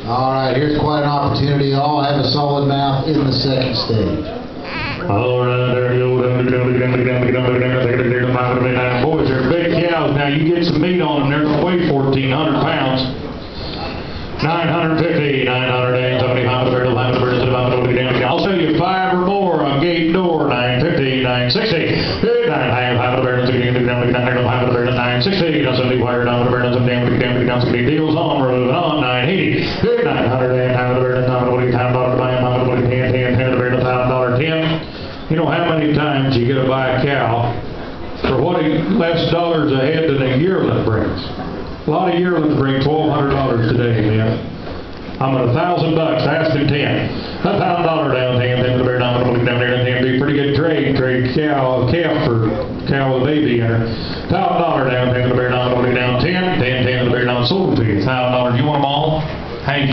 All right, here's quite an opportunity. All have a solid mouth in the second stage. All right, there you go. Boys, they're big cows. Now you get some meat on them. They're going to weigh 1,400 pounds. 950, 970, I'll show you 5 or more on gate door. 950, 960, 960, 970, wire down the some deals on road on 980, 900, You know how many times you get to buy a cow for what less dollars a head than a yearling brings? A lot of yearlings bring $1,200 today, man. I'm at $1,000, asking 10. $1,000 down, 10, the bear down there, and be pretty good trade calf for cow with a baby in her. $1,000 down, the bear down, 10, the bear down sold to you. $1,000. You want them all? Hang